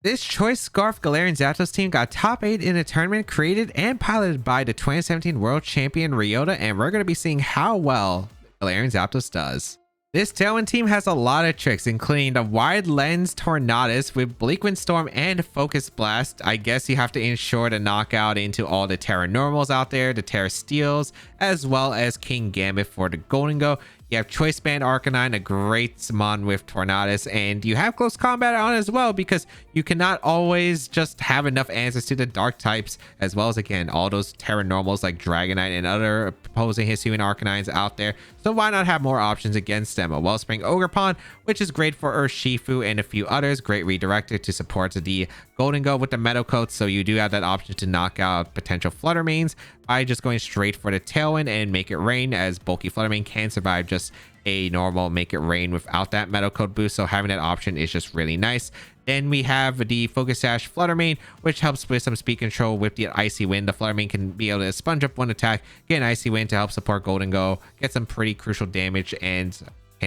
This Choice Scarf Galarian Zapdos team got top 8 in a tournament created and piloted by the 2017 World Champion Ryota, and we're going to be seeing how well Galarian Zapdos does. This Tailwind team has a lot of tricks, including the Wide Lens Tornadus with Bleakwind Storm and Focus Blast. I guess you have to ensure to knock out into all the Terra Normals out there, the Terra Steels, as well as King Gambit for the Golden Go. You have Choice Band Arcanine, a great summon with Tornadus, and you have Close Combat on as well because you cannot always just have enough answers to the Dark types, as well as, again, all those Terra Normals like Dragonite and other opposing Hisuian Arcanines out there. So why not have more options against them? A Wellspring Ogerpon, which is great for Urshifu and a few others. Great redirector to support the Golden Go with the Metal Coat, so you do have that option to knock out potential Flutter Mains by just going straight for the Tailwind and Make It Rain, as bulky Flutter Mane can survive just a normal Make It Rain without that Metal Coat boost, so having that option is just really nice. Then we have the Focus Sash Flutter Mane, which helps with some speed control with the Icy Wind. The Flutter Mane can be able to sponge up one attack, get an Icy Wind to help support Golden Go, get some pretty crucial damage, and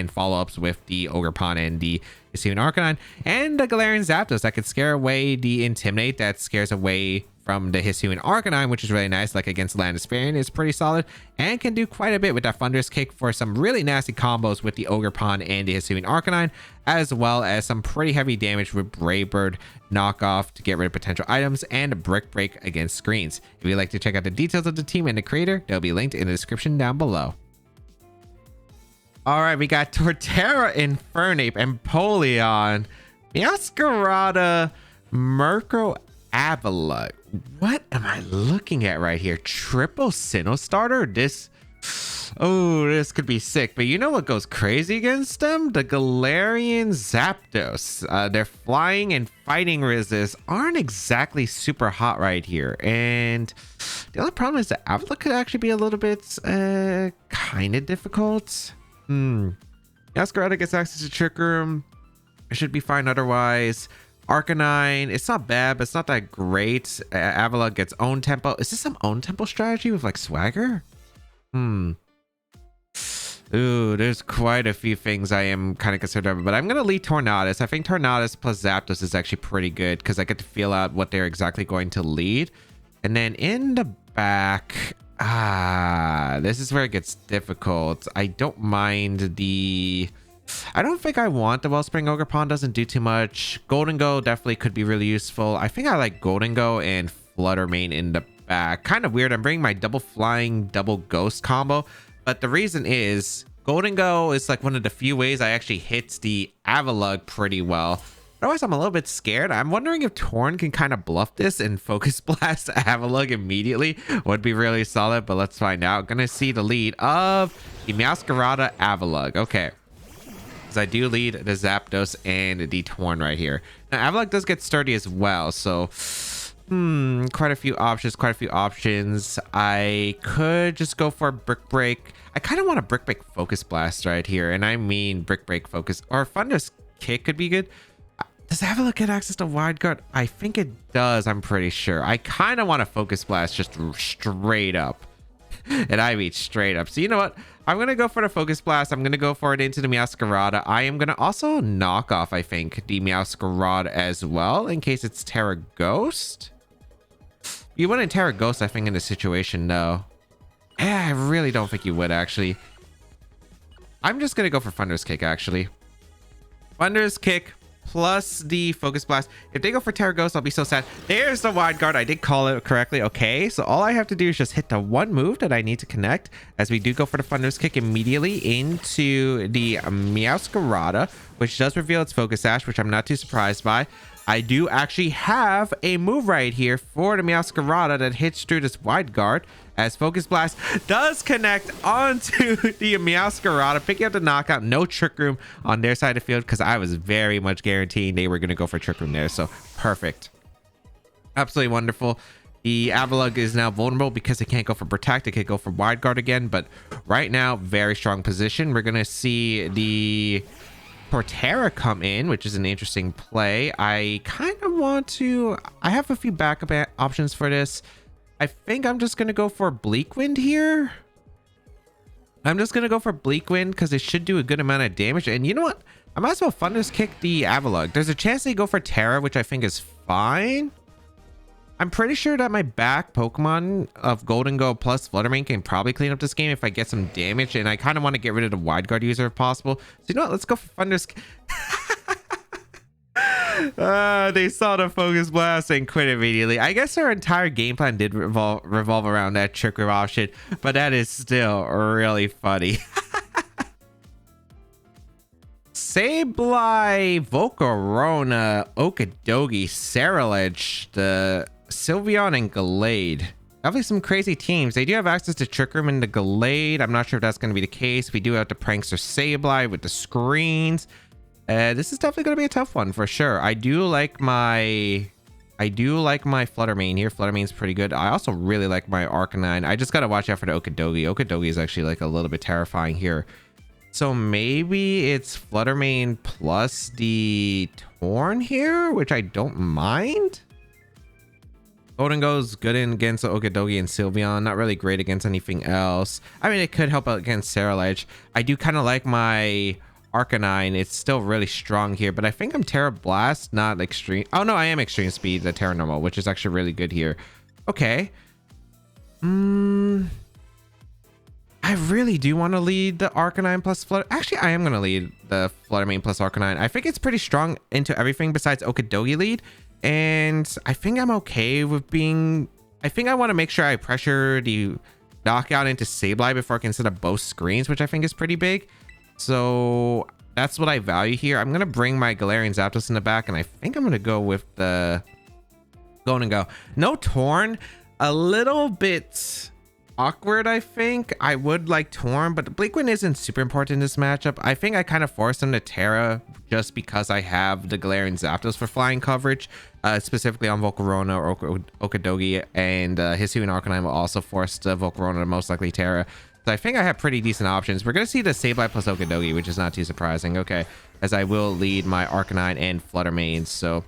follow-ups with the Ogerpon and the Hisuian Arcanine, and the Galarian Zapdos that could scare away the Intimidate that scares away from the Hisuian Arcanine, which is really nice, like against Landesparian is pretty solid, and can do quite a bit with that Thunderous Kick for some really nasty combos with the Ogerpon and the Hisuian Arcanine, as well as some pretty heavy damage with Brave Bird knockoff to get rid of potential items, and Brick Break against screens. If you'd like to check out the details of the team and the creator, they'll be linked in the description down below. All right, we got Torterra, Infernape, Empoleon, Meowscarada, Murkrow, Avalugg. What am I looking at right here? Triple Sinnoh Starter? This could be sick. But you know what goes crazy against them? The Galarian Zapdos. Their flying and fighting resist aren't exactly super hot right here. And the only problem is that Avalugg could actually be a little bit kind of difficult. Meowscarada gets access to Trick Room. It should be fine otherwise. Arcanine, it's not bad, but it's not that great. Avalugg gets own tempo. Is this some own tempo strategy with like swagger? Ooh, there's quite a few things I am kind of concerned about, but I'm going to lead Tornadus. I think Tornadus plus Zapdos is actually pretty good because I get to feel out what they're exactly going to lead. And then in the back, this is where it gets difficult. I don't mind the... I don't think I want the Wellspring Ogerpon. Doesn't do too much. Golden Go definitely could be really useful. I think I like Golden Go and Flutter Mane in the back. Kind of weird. I'm bringing my double flying, double ghost combo. But the reason is Golden Go is like one of the few ways I actually hit the Avalugg pretty well. Otherwise, I'm a little bit scared. I'm wondering if Torn can kind of bluff this and Focus Blast Avalugg immediately. Would be really solid, but let's find out. Gonna see the lead of the Meowscarada Avalugg. Okay. I do lead the Zapdos and the Torn right here. Now Avalugg does get sturdy as well, so quite a few options. I could just go for Brick Break. I kind of want a Brick Break Focus Blast right here, and I mean Brick Break Focus, or Thunderous Kick could be good. Does Avalugg get access to Wide Guard? I think it does. I'm pretty sure. I kind of want a Focus Blast just straight up. And I mean straight up. So you know what? I'm going to go for the Focus Blast. I'm going to go for it into the Meowscarada. I am going to also knock off, I think, the Meowscarada as well, in case it's Terra Ghost. You wouldn't Terra Ghost, I think, in this situation, no. I really don't think you would, actually. I'm just going to go for Thunderous Kick, actually. Thunderous Kick plus the Focus Blast. If they go for Terra Ghost, I'll be so sad. There's the Wide Guard. I did call it correctly. Okay, so all I have to do is just hit the one move that I need to connect, as we do go for the Thunderous Kick immediately into the Meowscarada, which does reveal its Focus Sash, which I'm not too surprised by. I do actually have a move right here for the Meowscarada that hits through this Wide Guard, as Focus Blast does connect onto the Meowscarada, picking up the knockout. No Trick Room on their side of the field, because I was very much guaranteeing they were going to go for Trick Room there. So perfect. Absolutely wonderful. The Avalugg is now vulnerable because it can't go for Protect. It can't go for Wide Guard again. But right now, very strong position. We're going to see the Torterra come in, which is an interesting play. I kind of want to... I have a few backup options for this. I think I'm just going to go for Bleakwind here. I'm just going to go for Bleak Wind because it should do a good amount of damage. And you know what? I might as well Thunderous Kick the Avalugg. There's a chance they go for Terra, which I think is fine. I'm pretty sure that my back Pokemon of Golden Go plus Fluttermane can probably clean up this game if I get some damage. And I kind of want to get rid of the Wide Guard user if possible. So you know what? Let's go for Thunderous Kick. They saw the Focus Blast and quit immediately. I guess our entire game plan did revolve around that trick room option, but that is still really funny. Sableye, Volcarona, Okidogi, Ceruledge, the Sylveon, and Gallade. Definitely some crazy teams. They do have access to Trick Room and the Gallade. I'm not sure if that's going to be the case. We do have the Prankster Sableye with the screens. This is definitely going to be a tough one for sure. I do like my Fluttermane here. Fluttermane's pretty good. I also really like my Arcanine. I just got to watch out for the Okidogi. Okidogi is actually like a little bit terrifying here. So maybe it's Fluttermane plus the Torn here, which I don't mind. Golden goes good in against Okidogi and Sylveon. Not really great against anything else. I mean, it could help out against Ceruledge. I do kind of like my Arcanine. It's still really strong here, but I think I'm Terra Blast, not Extreme. Oh no, I am Extreme Speed, the Terra Normal, which is actually really good here. Okay. I really do want to lead the Arcanine plus Flutter. Actually, I am going to lead the Fluttermane plus Arcanine. I think it's pretty strong into everything besides Okidogi lead. And I think I'm okay with being... I think I want to make sure I pressure the knockout into Sableye before I can set up both screens, which I think is pretty big. So that's what I value here. I'm going to bring my Galarian Zapdos in the back, and I think I'm going to go with the Golden Go. No Torn. A little bit awkward, I think. I would like Torn, but the Bleak Wind isn't super important in this matchup. I think I kind of forced him to Terra just because I have the Galarian Zapdos for flying coverage, specifically on Volcarona or Okidogi, and Hisuian Arcanine will also force the Volcarona to most likely Terra. So I think I have pretty decent options. We're going to see the Sableye plus Okidogi, which is not too surprising. Okay, as I will lead my Arcanine and Fluttermane, so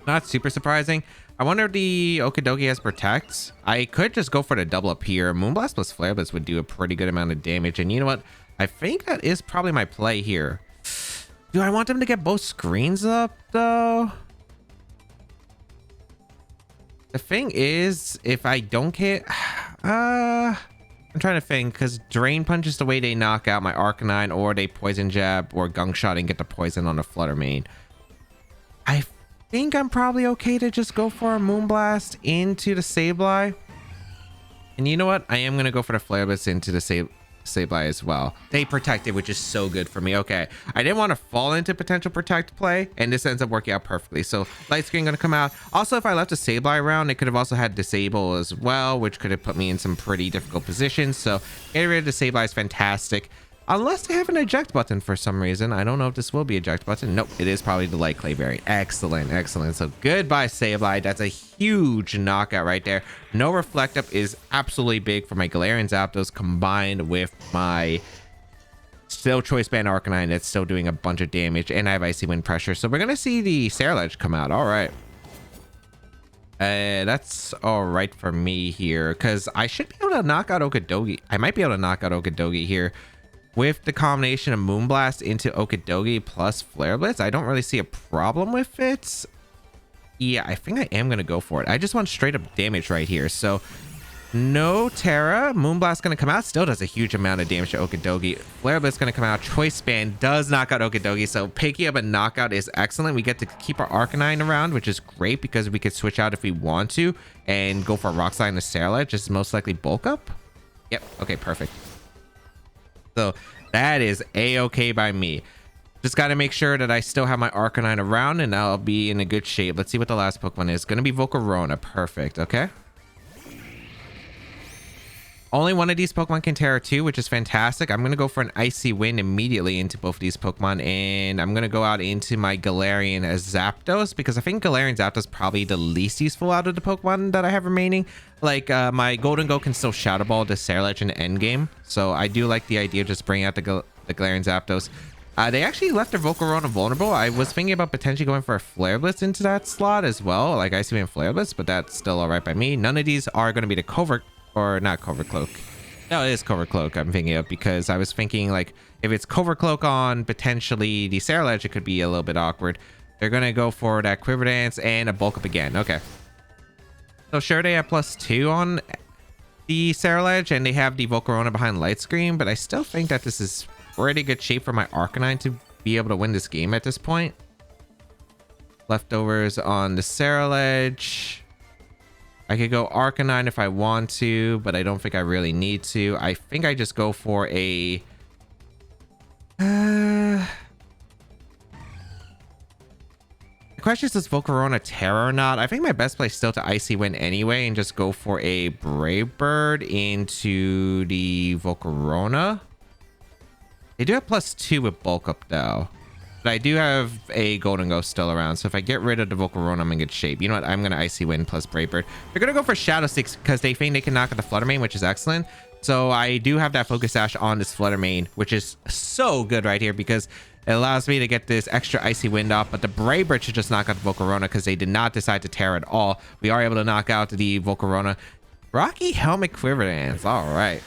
not super surprising. I wonder if the Okidogi has Protect. I could just go for the double up here. Moonblast plus Flare Blitz would do a pretty good amount of damage. And you know what? I think that is probably my play here. Do I want them to get both screens up, though? The thing is, if I don't get... I'm trying to think, because Drain Punch is the way they knock out my Arcanine, or they Poison Jab or Gunk Shot and get the poison on the Fluttermane. I think I'm probably okay to just go for a Moonblast into the Sableye. And you know what? I am going to go for the Flare Blitz into the Sableye as well. They protected, which is so good for me. Okay, I didn't want to fall into potential protect play, and this ends up working out perfectly. So Light Screen going to come out. Also, if I left a Sableye around, it could have also had Disable as well, which could have put me in some pretty difficult positions. So getting rid of the Sableye is fantastic. Unless they have an eject button for some reason. I don't know if this will be eject button. Nope, it is probably the light clay variant. Excellent, excellent. So goodbye, Sableye. That's a huge knockout right there. No Reflect Up is absolutely big for my Galarian Zapdos combined with my still Choice Band Arcanine that's still doing a bunch of damage. And I have Icy Wind Pressure. So we're going to see the Ceruledge come out. All right. That's all right for me here because I should be able to knock out Okidogi. I might be able to knock out Okidogi here. With the combination of Moonblast into Okidogi plus Flare Blitz, I don't really see a problem with it. Yeah, I think I am going to go for it. I just want straight up damage right here. So no Terra. Moonblast going to come out. Still does a huge amount of damage to Okidogi. Flare Blitz going to come out. Choice Band does knock out Okidogi. So picking up a knockout is excellent. We get to keep our Arcanine around, which is great because we could switch out if we want to and go for Rock Slide and Ceruledge. Just most likely bulk up. Yep. Okay, perfect. So that is a-okay by me. Just got to make sure that I still have my Arcanine around and I'll be in a good shape. Let's see what the last Pokemon is. Going to be Volcarona. Perfect. Okay. Only one of these Pokemon can Terra 2, which is fantastic. I'm going to go for an Icy Wind immediately into both of these Pokemon. And I'm going to go out into my Galarian Zapdos because I think Galarian Zapdos is probably the least useful out of the Pokemon that I have remaining. Like, my Golden Go can still Shadow Ball to Ceruledge in the endgame. So I do like the idea of just bringing out the Galarian Zapdos. They actually left their Volcarona vulnerable. I was thinking about potentially going for a Flare Blitz into that slot as well. Like Icy Wind Flare Blitz, but that's still all right by me. None of these are going to be the Covert... Or not Covert Cloak. No, it is Covert Cloak I'm thinking of, because I was thinking like if it's Covert Cloak on potentially the Sarah it could be a little bit awkward. They're gonna go for that Quiver Dance and a bulk up again. Okay. So sure, they have +2 on the Sarah and they have the Volcarona behind Light Screen, but I still think that this is pretty good shape for my Arcanine to be able to win this game at this point. Leftovers on the Sarah I could go Arcanine if I want to, but I don't think I really need to. I think I just go for a... The question is, does Volcarona Terra or not? I think my best play is still to Icy Wind anyway and just go for a Brave Bird into the Volcarona. They do have +2 with Bulk Up though. But I do have a Golden Ghost still around, so if I get rid of the Volcarona, I'm in good shape. You know what? I'm going to Icy Wind plus Brave Bird. They're going to go for Shadow Sticks because they think they can knock out the Flutter Mane, which is excellent. So I do have that Focus Sash on this Flutter Mane, which is so good right here because it allows me to get this extra Icy Wind off. But the Brave Bird should just knock out the Volcarona because they did not decide to tear at all. We are able to knock out the Volcarona. Rocky Helmet Quiver Dance. All right.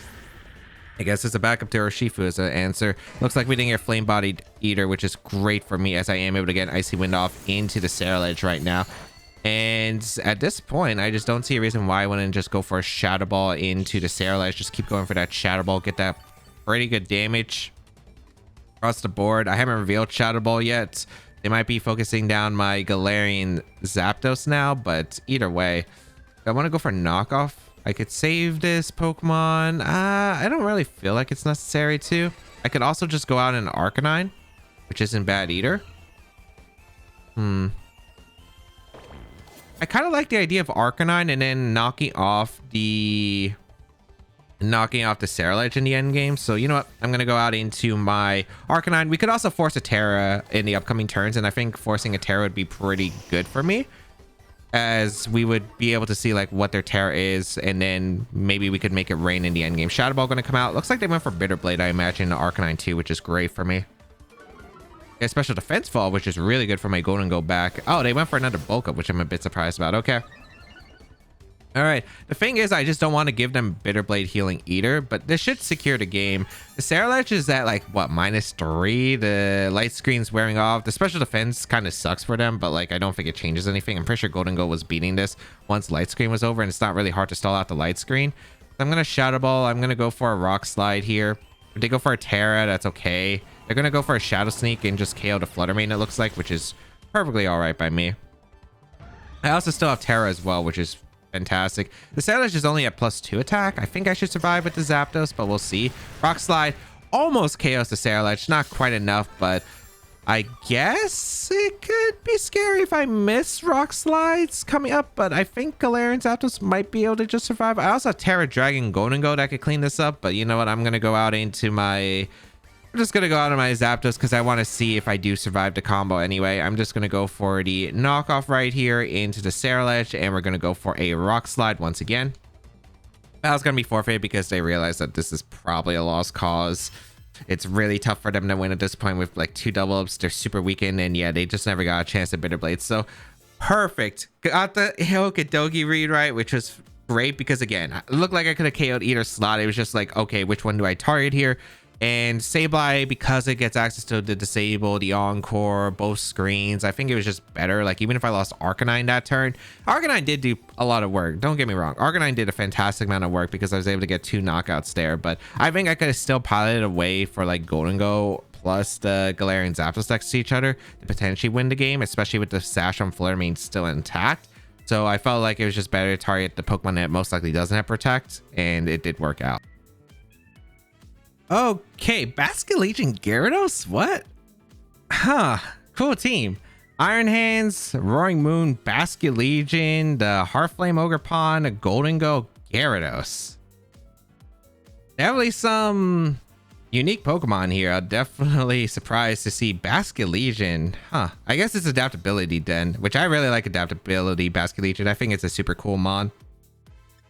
I guess it's a backup to Urshifu as an answer. Looks like we didn't get Flame Bodied Eater, which is great for me as I am able to get an Icy Wind off into the Sarah right now. And at this point, I just don't see a reason why I wouldn't just go for a Shadow Ball into the Sarah. Just keep going for that Shadow Ball, get that pretty good damage across the board. I haven't revealed Shadow Ball yet. They might be focusing down my Galarian Zapdos now, but either way, I want to go for knockoff. I could save this Pokemon. I don't really feel like it's necessary to. I could also just go out in Arcanine, which isn't bad either. I kind of like the idea of Arcanine and then knocking off the Sarah in the end game. So you know what? I'm gonna go out into my Arcanine. We could also force a Terra in the upcoming turns, and I think forcing a Terra would be pretty good for me, as we would be able to see like what their Terra is, and then maybe we could make it rain in the end game. Shadow Ball gonna come out. Looks like they went for Bitter Blade, I imagine, the Arcanine too, which is great for me. A special defense fall, which is really good for my Golden Go back. Oh, they went for another Bulk Up, which I'm a bit surprised about. Okay. All right. The thing is, I just don't want to give them Bitter Blade healing either, but this should secure the game. The Sarah is at like what, -3. The Light Screen's wearing off. The special defense kind of sucks for them, but like I don't think it changes anything. I'm pretty sure Golden Go was beating this once Light Screen was over, and it's not really hard to stall out the Light Screen. So I'm gonna Shadow Ball. I'm gonna go for a Rock Slide here. If they go for a Terra, that's okay. They're gonna go for a Shadow Sneak and just KO the Flutter Mane, it looks like, which is perfectly all right by me. I also still have Terra as well, which is fantastic. The Savage is only at +2 attack. I think I should survive with the Zapdos, but we'll see. Rock Slide almost KOs the Sarah. Not quite enough, but I guess it could be scary if I miss Rock Slides coming up, but I think Galarian Zapdos might be able to just survive. I also have Terra Dragon Golden Go that could clean this up, but you know what? I'm going to go out into my... I'm just going to go out on my Zapdos because I want to see if I do survive the combo anyway. I'm just going to go for the knockoff right here into the Sarah, and we're going to go for a Rock Slide once again. That was going to be forfeit because they realized that this is probably a lost cause. It's really tough for them to win at this point with like 2 double ups. They're super weakened, and yeah, they just never got a chance at Bitter Blade. So perfect. Got the Hokidogi read right, which was great because again, it looked like I could have KO'd either slot. It was just like, okay, which one do I target here? And Sableye, because it gets access to the Disable, the Encore, both screens, I think it was just better. Like, even if I lost Arcanine that turn, Arcanine did do a lot of work. Don't get me wrong. Arcanine did a fantastic amount of work because I was able to get 2 knockouts there. But I think I could have still piloted away for, like, Golden Go plus the Galarian Zapdos next to each other to potentially win the game, especially with the Sash on Flare Mane still intact. So I felt like it was just better to target the Pokemon that most likely doesn't have Protect, and it did work out. Okay, Basculegion Gyarados? What? Huh. Cool team. Iron Hands, Roaring Moon, Basculegion, the Heartflame Ogerpon, a Golden Go Gyarados. Definitely some unique Pokemon here. I'm definitely surprised to see Basculegion. Huh. I guess it's adaptability then, which I really like adaptability, Basculegion. I think it's a super cool mon.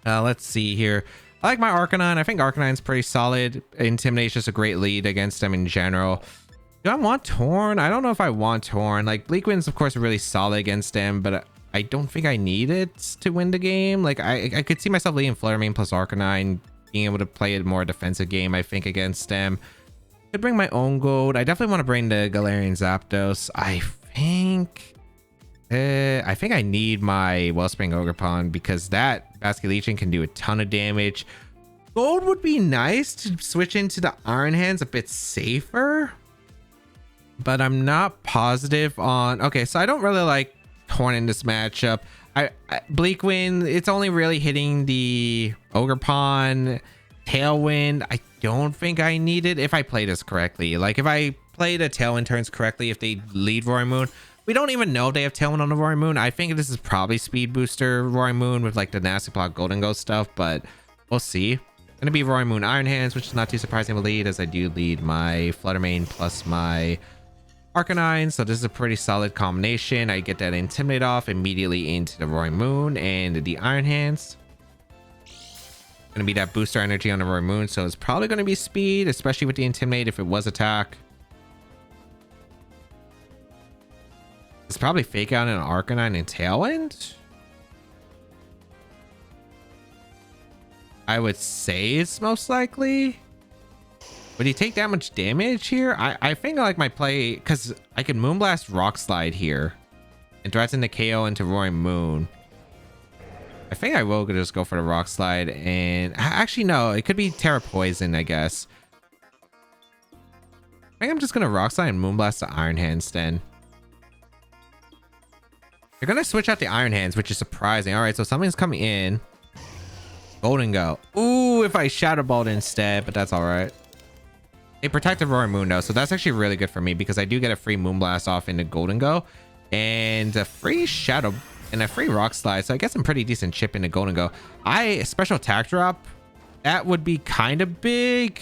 Let's see here. I like my Arcanine. I think Arcanine's pretty solid. Intimidation's a great lead against them in general. Do I want Torn? I don't know if I want Torn. Like, Bleak Wind's, of course, really solid against them, but I don't think I need it to win the game. Like, I could see myself leading Flare Mane plus Arcanine being able to play a more defensive game, I think, against them. Could bring my own gold. I definitely want to bring the Galarian Zapdos. I think I need my Wellspring Ogerpon because that Basket Legion can do a ton of damage. Gold would be nice to switch into the Iron Hands a bit safer, but I'm not positive on... Okay, so I don't really like Torn in this matchup. Bleak Wind, it's only really hitting the Ogerpon. Tailwind, I don't think I need it if I play this correctly. Like if I play the Tailwind turns correctly, if they lead Roaring Moon, we don't even know if they have Tailwind on the Roaring Moon. I think this is probably Speed Booster Roaring Moon with like the Nasty Block Golden Ghost stuff, but we'll see. Gonna be Roaring Moon Iron Hands, which is not too surprising to lead, as I do lead my Fluttermane plus my Arcanine, so this is a pretty solid combination. I get that Intimidate off immediately into the Roaring Moon and the Iron Hands. Gonna be that booster energy on the Roaring Moon, so it's probably gonna be speed, especially with the Intimidate if it was attack. It's probably fake out an Arcanine and Tailwind. I would say it's most likely. Would he take that much damage here? I think I like my play because I can Moonblast Rock Slide here and threaten the KO into Roaring Moon. I think I will just go for the Rock Slide, and actually no, it could be Terra Poison, I guess. I think I'm just gonna Rock Slide and Moonblast the Iron Hands then. They're gonna switch out the Iron Hands, which is surprising. All right, so something's coming in. Golden Go. Ooh, if I Shadow Ball instead, but that's all right. They protected Roaring Moon though, so that's actually really good for me because I do get a free Moonblast off into Golden Go and a free Shadow and a free Rock Slide, so I get some pretty decent chip into Golden Go. Special attack drop, that would be kind of big.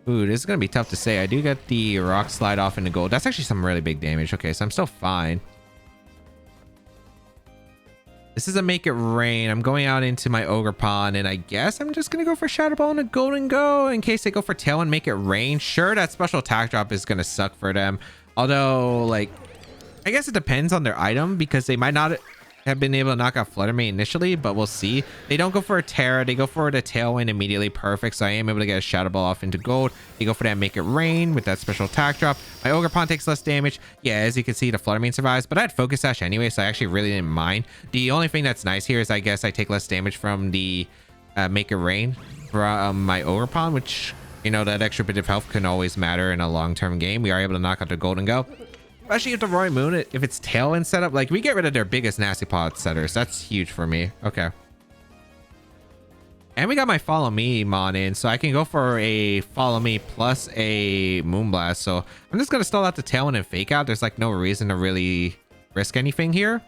Ooh, this is gonna be tough to say. I do get the Rock Slide off into Gold. That's actually some really big damage. Okay, so I'm still fine. This is a Make It Rain. I'm going out into my Ogerpon, and I guess I'm just gonna go for Shadow Ball and a Golden Go in case they go for Tail and Make It Rain. Sure, that special attack drop is gonna suck for them. Although, like, I guess it depends on their item because they might not have been able to knock out Fluttermane initially, but we'll see. They don't go for a Terra. They go for the Tailwind immediately. Perfect. So I am able to get a Shadow Ball off into Gold. They go for that Make It Rain with that special attack drop. My Ogerpon takes less damage. Yeah, as you can see, the Fluttermane survives, but I had Focus Sash anyway, so I actually really didn't mind. The only thing that's nice here is I guess I take less damage from the Make It Rain from my Ogerpon, which, you know, that extra bit of health can always matter in a long-term game. We are able to knock out the Golden Go. Especially if the Roaring Moon, if it's Tailwind setup, like we get rid of their biggest Nasty Pod setters. That's huge for me. Okay. And we got my Follow Me Mon in, so I can go for a Follow Me plus a Moonblast. So I'm just going to stall out the Tailwind and Fake Out. There's like no reason to really risk anything here.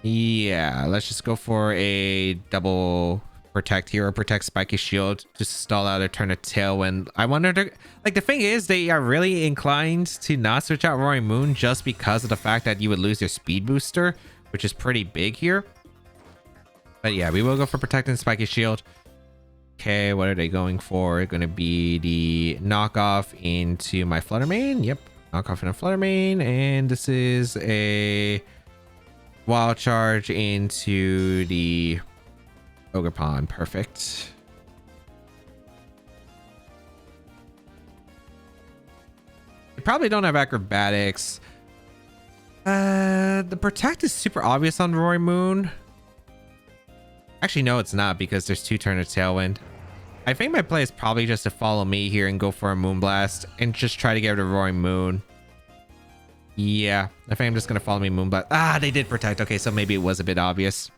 Yeah, let's just go for a double Protect here or Protect Spiky Shield to stall out or turn a Tailwind. I wonder, like, the thing is, they are really inclined to not switch out Roaring Moon just because of the fact that you would lose your Speed Booster, which is pretty big here. But yeah, we will go for Protect and Spiky Shield. Okay, what are they going for? Going to be the knockoff into my Fluttermane. Yep, knockoff into Fluttermane. And this is a Wild Charge into the Ogerpon. Perfect. They probably don't have acrobatics. The Protect is super obvious on Roaring Moon. Actually, no, it's not because there's 2 turn of Tailwind. I think my play is probably just to follow me here and go for a Moonblast and just try to get rid of Roaring Moon. Yeah, I think I'm just going to follow me Moonblast. Ah, they did Protect. Okay, so maybe it was a bit obvious.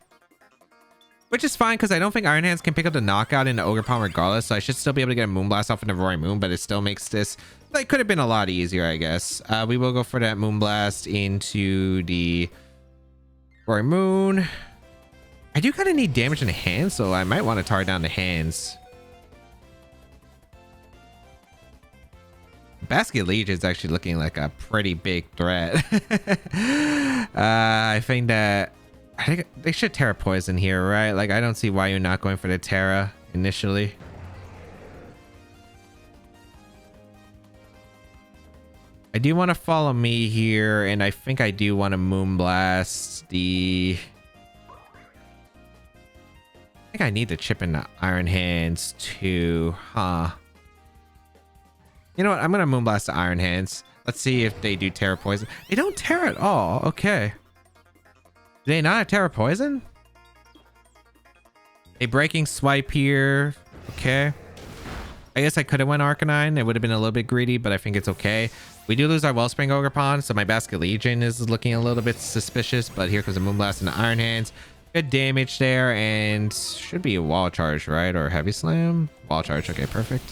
Which is fine because I don't think Iron Hands can pick up the knockout into Ogerpon regardless, so I should still be able to get a Moonblast off into Roaring Moon, but it still makes this, like, could have been a lot easier, I guess. We will go for that Moonblast into the Roaring Moon. I do kind of need damage in the hands, so I might want to tar down the hands. Basket Legion is actually looking like a pretty big threat. I think they should Terra Poison here, right? Like, I don't see why you're not going for the Terra initially. I do want to follow me here, and I think I do want to Moonblast the think I need to chip in the Iron Hands too, huh? You know what? I'm gonna Moonblast the Iron Hands. Let's see if they do Terra Poison. They don't Terra at all. Okay. Do they not have Terra Poison? A Breaking Swipe here. Okay. I guess I could have went Arcanine. It would have been a little bit greedy, but I think it's okay. We do lose our Wellspring Ogerpon, so my Basket Legion is looking a little bit suspicious, but here comes the Moonblast and the Iron Hands. Good damage there, and should be a Wall Charge, right? Or Heavy Slam? Wall Charge. Okay, perfect.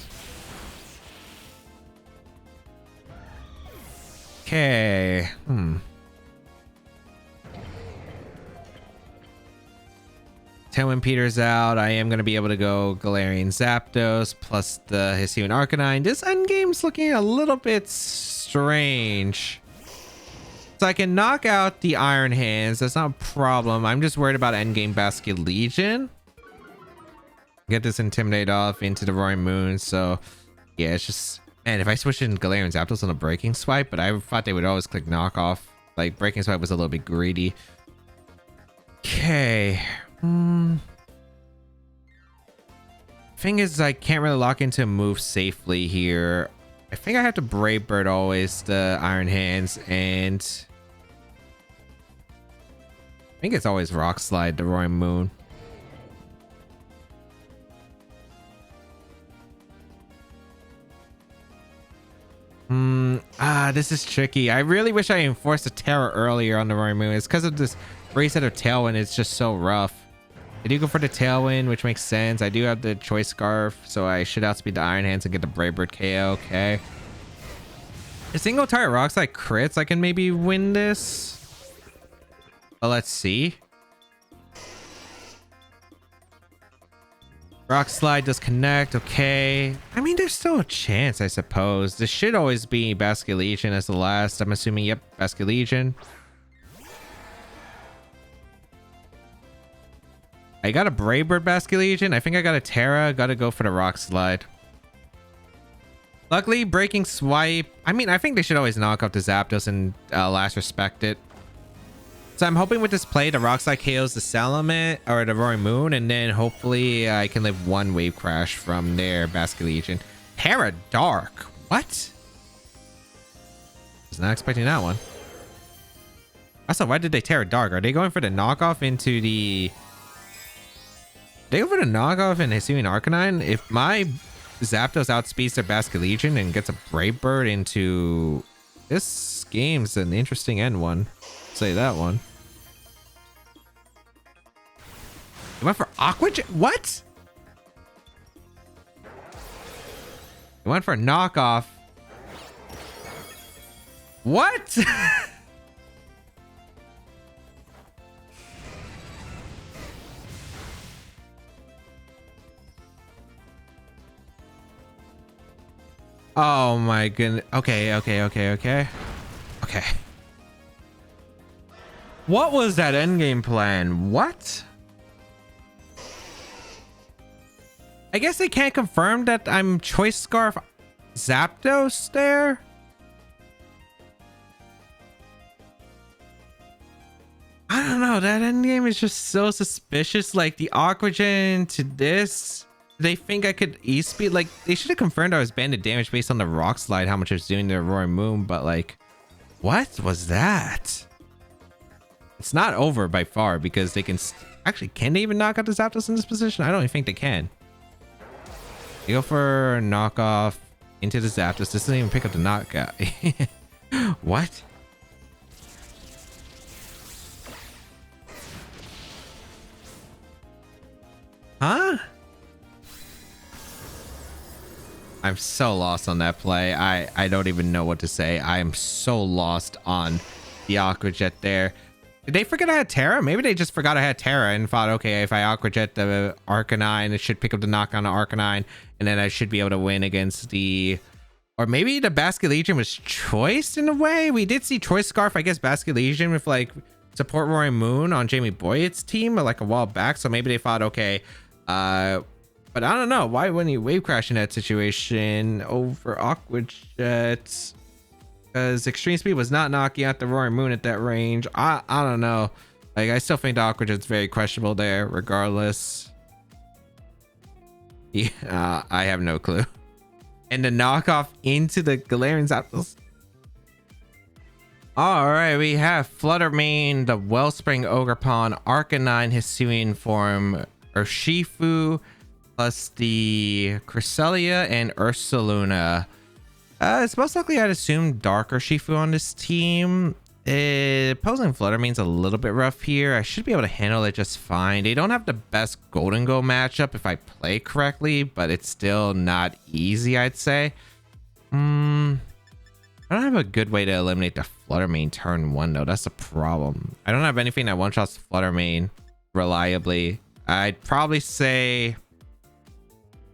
Okay. Tailwind Peter's out. I am going to be able to go Galarian Zapdos plus the Hisuian Arcanine. This endgame's looking a little bit strange. So I can knock out the Iron Hands. That's not a problem. I'm just worried about endgame Basket Legion. Get this Intimidate off into the Roaring Moon. So yeah, it's just... Man, if I switched in Galarian Zapdos on a Breaking Swipe, but I thought they would always click knockoff. Like, Breaking Swipe was a little bit greedy. Okay. Thing is, I can't really lock into a move safely here. I think I have to Brave Bird always, the Iron Hands, and... I think it's always Rock Slide, the Roaring Moon. This is tricky. I really wish I enforced a Terror earlier on the Roaring Moon. It's because of this reset of Tailwind. It's just so rough. I do go for the Tailwind, which makes sense. I do have the Choice Scarf, so I should outspeed the Iron Hands and get the Brave Bird KO. Okay. A single target Rock Slide crits, I can maybe win this. But let's see. Rock Slide does connect. Okay. I mean, there's still a chance, I suppose. This should always be Basket Legion as the last. I'm assuming, yep, Basket Legion. I got a Brave Bird Basket Legion. I think I got a Terra. Got to go for the Rock Slide. Luckily, Breaking Swipe. I mean, I think they should always knock out the Zapdos and last respect it. So I'm hoping with this play, the Rock Slide KOs the Salamence or the Roaring Moon, and then hopefully I can live one Wave Crash from there. Basket Legion. Terra Dark. What? Was not expecting that one. Also, why did they Terra Dark? Are they going for the knockoff into the... They go for the knockoff in Hisuian Arcanine? If my Zapdos outspeeds their Basket Legion and gets a Brave Bird into... This game's an interesting end one. Say that one. He went for Aqua Jet? What? He went for a knockoff. What? Oh my goodness. Okay. Okay. What was that endgame plan? What? I guess they can't confirm that I'm Choice Scarf Zapdos there? I don't know. That endgame is just so suspicious. Like the Aqua Gen to this. They think I could E-speed. Like they should have confirmed I was banded damage based on the Rock Slide, how much I was doing to Roaring Moon. But like, what was that? It's not over by far because they can actually, can they even knock out the Zapdos in this position? I don't even think they can. They go for knockoff into the Zapdos. This doesn't even pick up the knockout. What? Huh? I'm so lost on that play. I don't even know what to say. I am so lost on the Aqua Jet there. Did they forget I had Terra? Maybe they just forgot I had Terra and thought, okay, if I Aqua Jet the Arcanine, it should pick up the knockdown on Arcanine, and then I should be able to win against the... Or maybe the Basket Legion was choiced in a way. We did see Choice Scarf, I guess, Basket Legion with like support Roaring Moon on Jamie Boyett's team like a while back. So maybe they thought, okay, but I don't know. Why wouldn't he Wave Crash in that situation over Aqua Jet? Because Extreme Speed was not knocking out the Roaring Moon at that range. I don't know. Like, I still think the Aqua Jet's very questionable there, regardless. Yeah, I have no clue. And the knockoff into the Galarian Zapdos. All right, we have Fluttermane, the Wellspring Ogerpon, Arcanine, Hisuian form, Urshifu, plus the Cresselia and Ursaluna. It's most likely, I'd assume, Dark Urshifu on this team. Opposing Fluttermane's a little bit rough here. I should be able to handle it just fine. They don't have the best Golden Go matchup if I play correctly, but it's still not easy, I'd say. I don't have a good way to eliminate the Fluttermane turn 1, though. That's a problem. I don't have anything that one-shots Fluttermane reliably. I'd probably say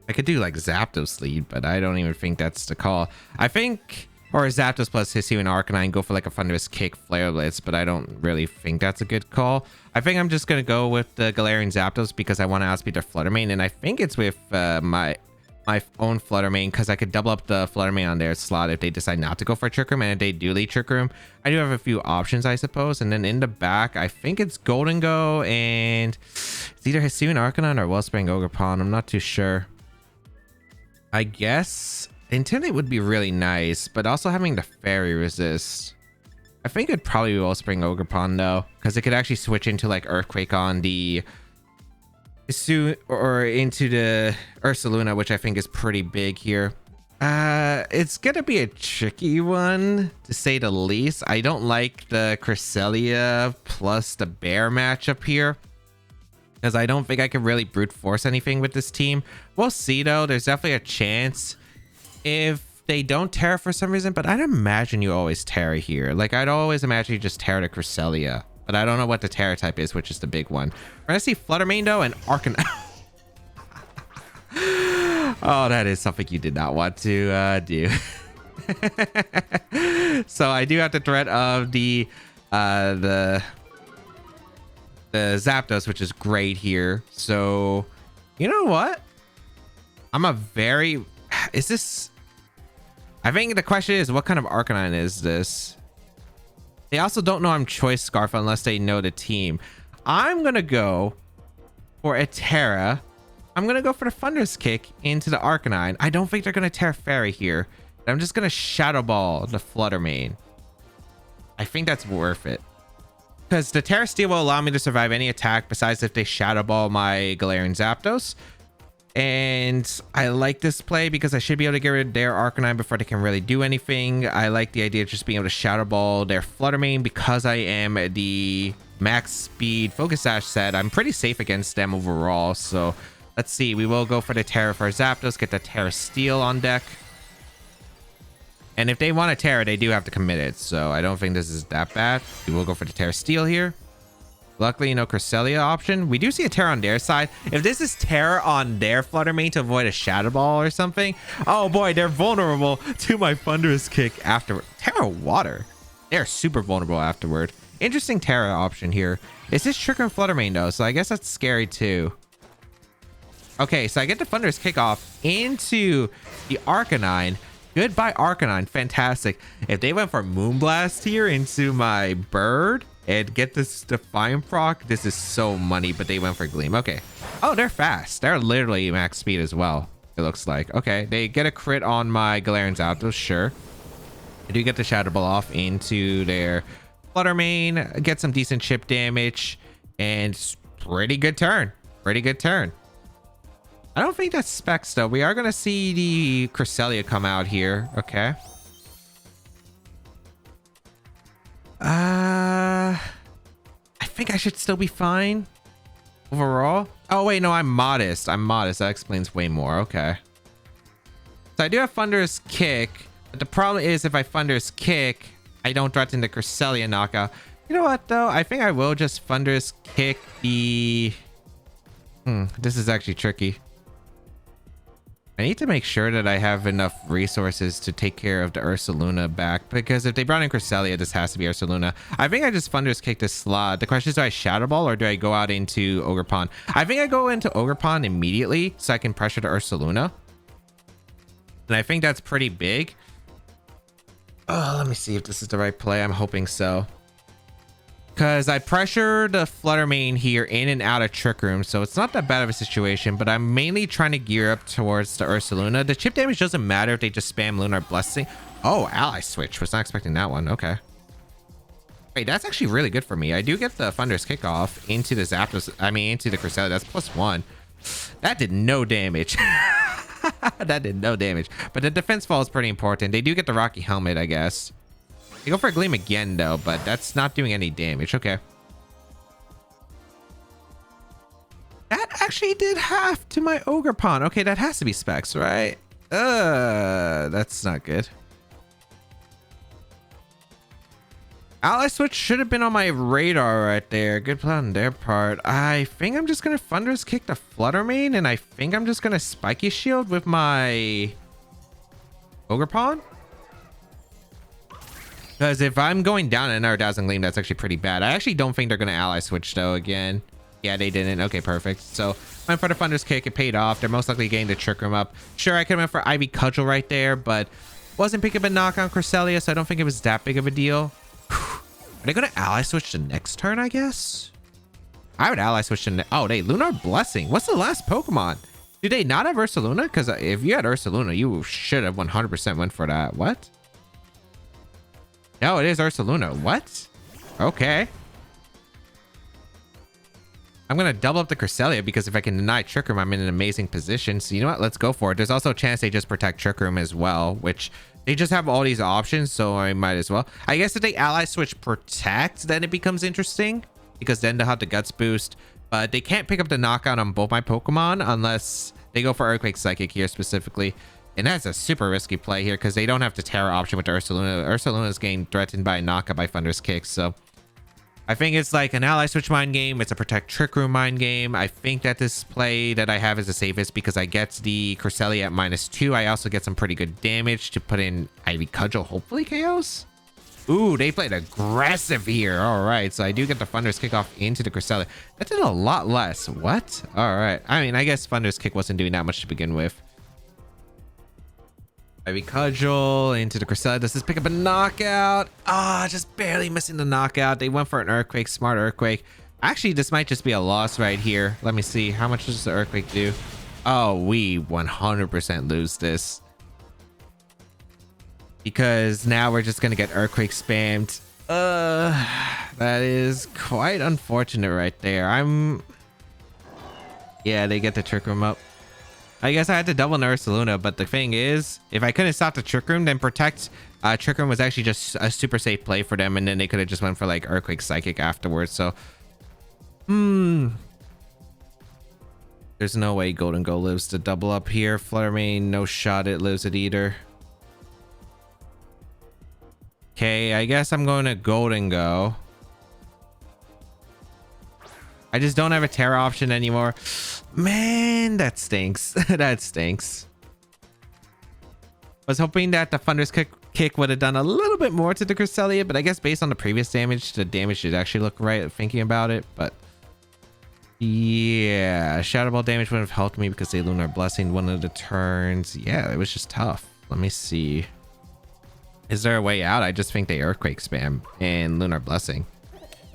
I could do like Zapdos lead, but I don't even think that's the call. I think... Or Zapdos plus Hisuian Arcanine, go for like a Thunderous Kick, Flare Blitz, but I don't really think that's a good call. I think I'm just going to go with the Galarian Zapdos because I want to outspeed their Fluttermane, and I think it's with my own Fluttermane because I could double up the Fluttermane on their slot if they decide not to go for a Trick Room, and if they do lead Trick Room, I do have a few options, I suppose. And then in the back, I think it's Golden Go, and it's either Hisuian Arcanine or Wellspring Ogerpon. I'm not too sure. I guess... Intimidate would be really nice, but also having the Fairy Resist. I think it'd probably be Wellspring Ogerpon though, because it could actually switch into like Earthquake on the or into the Ursaluna, which I think is pretty big here. It's gonna be a tricky one to say the least. I don't like the Cresselia plus the Bear matchup here, because I don't think I can really brute force anything with this team. We'll see though. There's definitely a chance if they don't Terra for some reason, but I'd imagine you always Terra here. Like, I'd always imagine you just Terra to Cresselia, but I don't know what the Terra type is, which is the big one. We're gonna see Fluttermane though and Arcanine. Oh, that is something you did not want to do. So I do have the threat of the Zapdos, which is great here. So you know what? Is this... I think the question is, what kind of Arcanine is this? They also don't know I'm Choice Scarf unless they know the team. I'm going to go for a Terra. I'm going to go for the Thunderous Kick into the Arcanine. I don't think they're going to Terra Fairy here. I'm just going to Shadow Ball the Fluttermane. I think that's worth it, because the Terra Steel will allow me to survive any attack besides if they Shadow Ball my Galarian Zapdos. And I like this play because I should be able to get rid of their Arcanine before they can really do anything. I like the idea of just being able to Shadow Ball their Fluttermane because I am the max speed Focus Sash set. I'm pretty safe against them overall. So let's see. We will go for the Terra for Zapdos, get the Terra Steel on deck. And if they want a Terra, they do have to commit it. So I don't think this is that bad. We will go for the Terra Steel here. Luckily, no Cresselia option. We do see a Terra on their side. If this is Terra on their Fluttermane to avoid a Shadow Ball or something, oh boy, they're vulnerable to my Thunderous Kick afterward. Terra Water. They're super vulnerable afterward. Interesting Terra option here. Is this Trick Room Fluttermane though? So I guess that's scary too. Okay, so I get the Thunderous Kick off into the Arcanine. Goodbye Arcanine. Fantastic. If they went for Moonblast here into my bird and get this Defiant proc, this is so money, but they went for Gleam. Okay. Oh, they're fast. They're literally max speed as well, it looks like. Okay, they get a crit on my Galarian Zapdos, sure. I do get the Shadow Ball off into their Fluttermane, get some decent chip damage, and pretty good turn. Pretty good turn. I don't think that's specs though. We are going to see the Cresselia come out here. Okay. I think I should still be fine overall. Oh wait, no, I'm modest. I'm modest. That explains way more. Okay. So I do have Thunderous Kick, but the problem is if I Thunderous Kick, I don't threaten the Cresselia knockout. You know what though? I think I will just Thunderous Kick the... this is actually tricky. I need to make sure that I have enough resources to take care of the Ursaluna back, because if they brought in Cresselia, this has to be Ursaluna. I think I just Thunderous Kick this slot. The question is, do I Shadow Ball or do I go out into Ogerpon? I think I go into Ogerpon immediately so I can pressure the Ursaluna. And I think that's pretty big. Oh, let me see if this is the right play. I'm hoping so. Because I pressure the Flutter Mane here in and out of Trick Room, so it's not that bad of a situation, but I'm mainly trying to gear up towards the Ursaluna. The chip damage doesn't matter if they just spam Lunar Blessing. Oh, Ally Switch. Was not expecting that one. Okay. Wait, that's actually really good for me. I do get the Thunderous Kickoff into the Zapdos. I mean, into the Cresselia. That's +1. That did no damage. That did no damage. But the defense fall is pretty important. They do get the Rocky Helmet, I guess. They go for a Gleam again, though, but that's not doing any damage. Okay. That actually did half to my Ogerpon. Okay, that has to be Specs, right? That's not good. Ally Switch should have been on my radar right there. Good plan on their part. I think I'm just going to Thunderous Kick the Flutter Mane, and I think I'm just going to Spiky Shield with my Ogerpon. Because if I'm going down another Dazzling Gleam, that's actually pretty bad. I actually don't think they're going to Ally Switch, though, again. Yeah, they didn't. Okay, perfect. So, went for the Thunderous Kick. It paid off. They're most likely getting the Trick Room up. Sure, I could have went for Ivy Cudgel right there, but wasn't picking up a knock on Cresselia, so I don't think it was that big of a deal. Are they going to Ally Switch the next turn, I guess? I would Ally Switch the oh, they Lunar Blessing. What's the last Pokemon? Do they not have Ursaluna? Because if you had Ursaluna, you should have 100% went for that. What? No, it is Ursaluna. What? Okay. I'm going to double up the Cresselia because if I can deny Trick Room, I'm in an amazing position. So you know what? Let's go for it. There's also a chance they just protect Trick Room as well, which they just have all these options. So I might as well. I guess if they Ally Switch Protect, then it becomes interesting because then they'll have the Guts boost. But they can't pick up the knockout on both my Pokemon unless they go for Earthquake Psychic here specifically. And that's a super risky play here because they don't have the Terra option with the Ursaluna. Ursaluna is getting threatened by a knockout by Thunderous Kick. So I think it's like an Ally Switch mind game. It's a Protect Trick Room mind game. I think that this play that I have is the safest because I get the Cresselia at -2. I also get some pretty good damage to put in Ivy Cudgel. Hopefully KOs. Ooh, they played aggressive here. All right, so I do get the Thunderous Kick off into the Cresselia. That did a lot less. What? All right. I mean, I guess Thunderous Kick wasn't doing that much to begin with. Ivy Cudgel into the Cresselia. Does this pick up a knockout? Ah, just barely missing the knockout. They went for an Earthquake. Smart Earthquake. Actually, this might just be a loss right here. Let me see. How much does the Earthquake do? Oh, we 100% lose this. Because now we're just going to get Earthquake spammed. That is quite unfortunate right there. Yeah, they get the Trick Room up. I guess I had to double an Ursaluna, but the thing is, if I couldn't stop the Trick Room, then Protect Trick Room was actually just a super safe play for them, and then they could have just went for like Earthquake Psychic afterwards. So, there's no way Golden Go lives to double up here. Flutter Mane, no shot it lives it either. Okay, I guess I'm going to Golden Go. I just don't have a Terra option anymore. Man, that stinks. That stinks. Was hoping that the Thunderous Kick would have done a little bit more to the Cresselia, but I guess based on the previous damage, the damage did actually look right thinking about it. But yeah, Shadow Ball damage would have helped me because they Lunar Blessing one of the turns. Yeah, it was just tough. Let me see. Is there a way out? I just think they Earthquake spam and Lunar Blessing.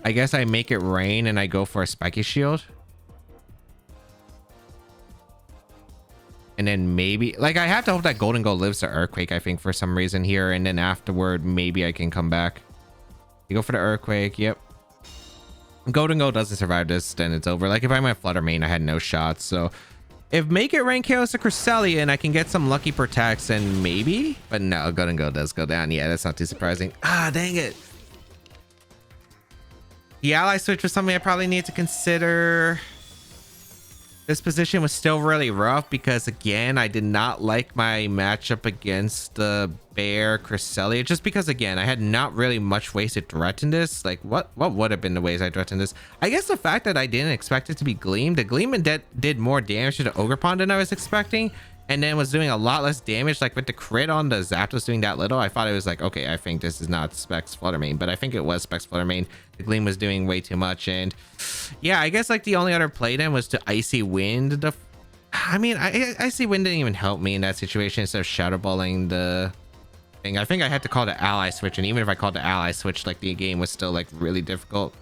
I guess I make it rain and I go for a Spiky Shield. And then maybe, like, I have to hope that Golden Go lives to Earthquake, I think, for some reason here. And then afterward, maybe I can come back. You go for the Earthquake. Yep. Golden Go doesn't survive this, then it's over. Like, if I went Flutter Mane, I had no shots. So, if Make It Rain KOs the Cresselia and I can get some lucky protects, then maybe. But no, Golden Go does go down. Yeah, that's not too surprising. Ah, dang it. The Ally Switch was something I probably need to consider. This position was still really rough because, again, I did not like my matchup against the Bear Cresselia. Just because, again, I had not really much ways to threaten this. Like, what would have been the ways I threatened this? I guess the fact that I didn't expect it to be Gleam. The Gleam did more damage to the Ogerpon than I was expecting. And then was doing a lot less damage. Like, with the crit on the Zapdos doing that little, I thought it was like, okay, I think this is not Specs Flutter Mane. But I think it was Specs Flutter Mane. The Gleam was doing way too much. And yeah, I guess like the only other play then was to Icy Wind. I mean, Icy Wind didn't even help me in that situation instead of Shadow Balling the thing. I think I had to call the Ally Switch. And even if I called the Ally Switch, like the game was still like really difficult.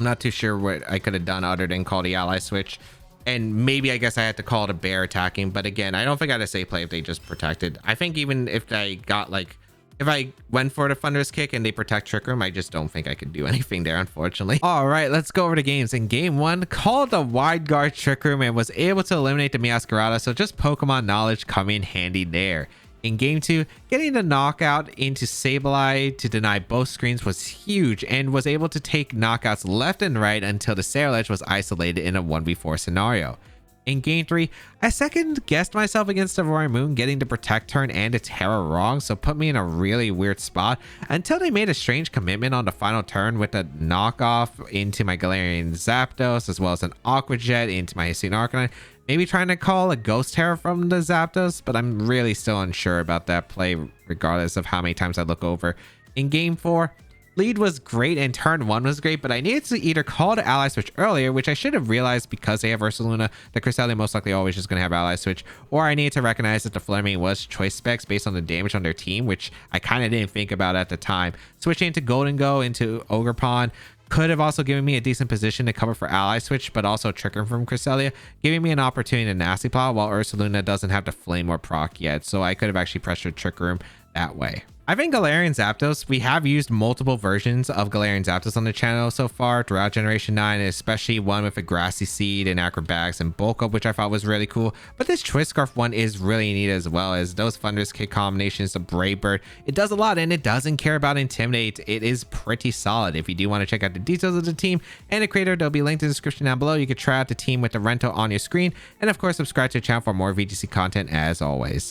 I'm not too sure what I could have done other than call the ally switch. And maybe I guess I had to call it a bear attacking. But again, I don't think I had a safe play if they just protected. I think even if I got like, if I went for the Thunderous Kick and they protect Trick Room, I just don't think I could do anything there, unfortunately. All right, let's go over to games. In game 1, called the wide guard Trick Room and was able to eliminate the Meowscarada, so just Pokemon knowledge coming in handy there. In game 2, getting the knockout into Sableye to deny both screens was huge and was able to take knockouts left and right until the Sailor was isolated in a 1v4 scenario. In game 3, I second guessed myself against the Roaring Moon, getting the Protect turn and the Terror wrong, so put me in a really weird spot until they made a strange commitment on the final turn with a knockoff into my Galarian Zapdos as well as an Aqua Jet into my Hisuian Arcanine. Maybe trying to call a Ghost Terror from the Zapdos, but I'm really still unsure about that play regardless of how many times I look over. In game 4, lead was great and turn 1 was great, but I needed to either call the ally switch earlier, which I should have realized because they have Ursaluna, the Cresselia most likely always just going to have ally switch, or I needed to recognize that the Flareon was choice specs based on the damage on their team, which I kind of didn't think about at the time. Switching to Golden Go into Ogerpon could have also given me a decent position to cover for ally switch, but also tricking from Cresselia, giving me an opportunity to nasty plot while Ursaluna doesn't have the flame or proc yet, so I could have actually pressured Trick Room that way. I think Galarian Zapdos, we have used multiple versions of Galarian Zapdos on the channel so far throughout Generation 9, especially one with a Grassy Seed and Acrobatics and Bulk Up, which I thought was really cool. But this Choice Scarf one is really neat as well, as those Thunderous Kick combinations, the Brave Bird. It does a lot and it doesn't care about Intimidate. It is pretty solid. If you do want to check out the details of the team and the creator, they'll be linked in the description down below. You can try out the team with the rental on your screen. And of course, subscribe to the channel for more VGC content as always.